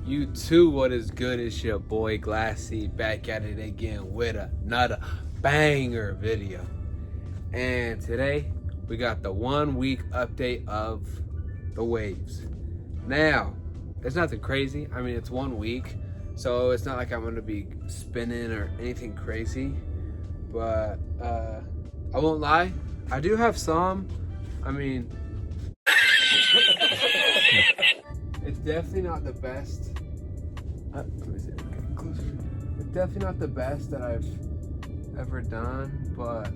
You too, what is good? It's your boy Glassy back at it again with another banger video. And today we got the 1 week update of the waves. Now, it's nothing crazy. I mean, it's 1 week, so it's not like I'm gonna be spinning or anything crazy. But I won't lie, I do have some. I mean, it's definitely not the best. Let me see, get closer. It's definitely not the best that I've ever done, but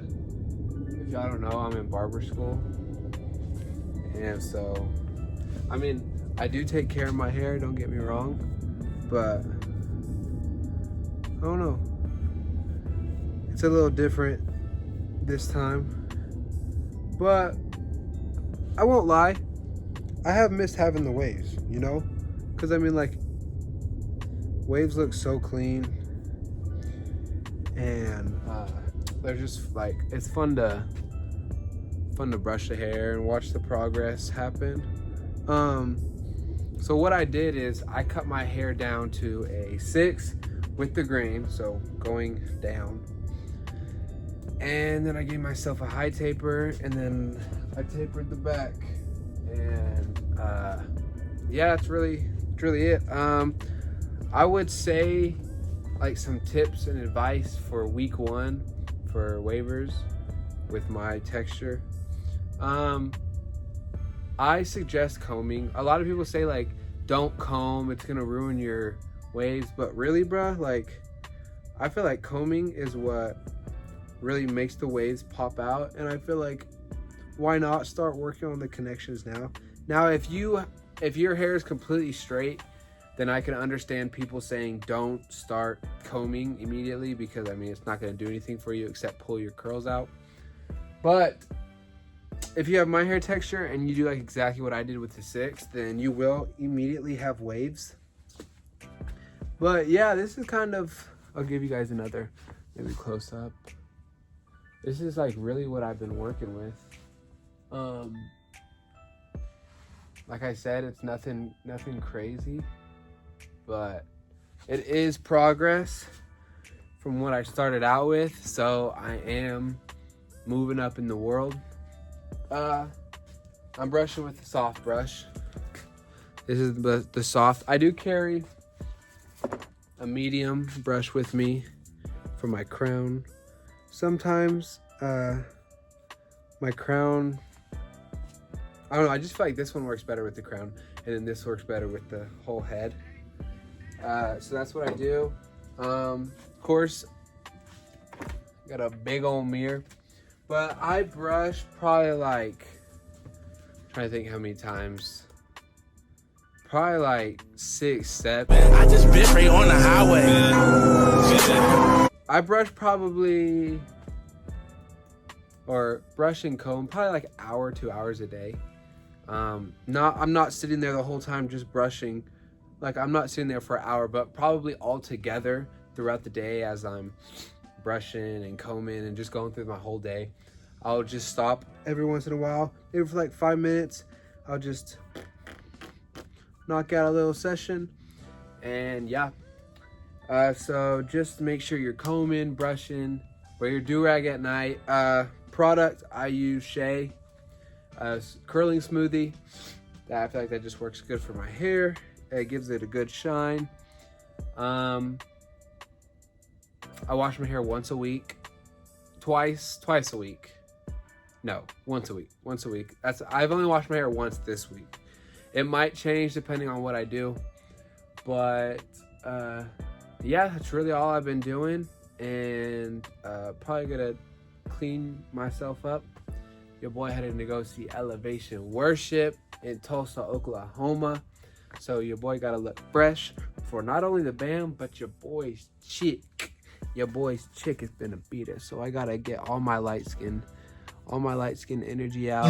if y'all don't know, I'm in barber school. And so, I mean, I do take care of my hair, don't get me wrong, but I don't know. It's a little different this time, but I won't lie. I have missed having the waves, you know? Because I mean, like, waves look so clean, and they're just like, it's fun to brush the hair and watch the progress happen. So what I did is I cut my hair down to a 6 with the grain, so going down, and then I gave myself a high taper, and then I tapered the back, and yeah, that's really it. I would say, like, some tips and advice for week 1 for wavers with my texture. I suggest combing. A lot of people say, like, don't comb, it's gonna ruin your waves, but really, bruh, like, I feel like combing is what really makes the waves pop out, and I feel like, why not start working on the connections now? Now, if your hair is completely straight, then I can understand people saying don't start combing immediately, because I mean, it's not going to do anything for you except pull your curls out. But if you have my hair texture and you do like exactly what I did with the 6, then you will immediately have waves. But yeah, this is kind of, I'll give you guys another maybe close up. This is like really what I've been working with. Like I said, it's nothing crazy, but it is progress from what I started out with. So I am moving up in the world. I'm brushing with the soft brush. This is the soft. I do carry a medium brush with me for my crown. Sometimes my crown, I don't know, I just feel like this one works better with the crown, and then this works better with the whole head. So that's what I do. Of course, got a big old mirror, but I brush probably like, I'm trying to think how many times, probably like 6 steps. I just bit right on the highway. I brush probably, or brush and comb, probably like an hour, 2 hours a day. I'm not sitting there the whole time just brushing. Like, I'm not sitting there for an hour, but probably all together throughout the day as I'm brushing and combing and just going through my whole day. I'll just stop every once in a while, maybe for like 5 minutes. I'll just knock out a little session, and yeah. So just make sure you're combing, brushing, wear your do-rag at night. Product, I use Shea curling smoothie. I feel like that just works good for my hair. It gives it a good shine. I wash my hair once a week, twice a week. No, once a week. I've only washed my hair once this week. It might change depending on what I do, but yeah, that's really all I've been doing, and probably gonna clean myself up. Your boy headed to go see Elevation Worship in Tulsa, Oklahoma. So your boy gotta look fresh for not only the band, but your boy's chick. Your boy's chick has been a beater. So I gotta get all my light skin energy out.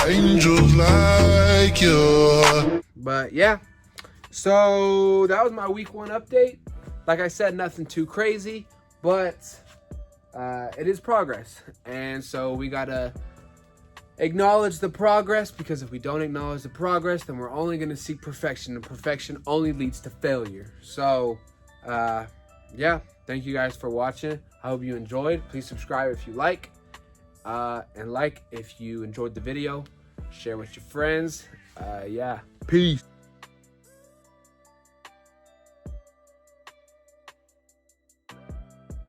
Angels like you. But yeah, so that was my week 1 update. Like I said, nothing too crazy, but it is progress. And so we gotta acknowledge the progress, because if we don't acknowledge the progress, then we're only going to seek perfection, and perfection only leads to failure. So, yeah, thank you guys for watching. I hope you enjoyed. Please subscribe if you like, and like if you enjoyed the video. Share with your friends. Yeah, peace.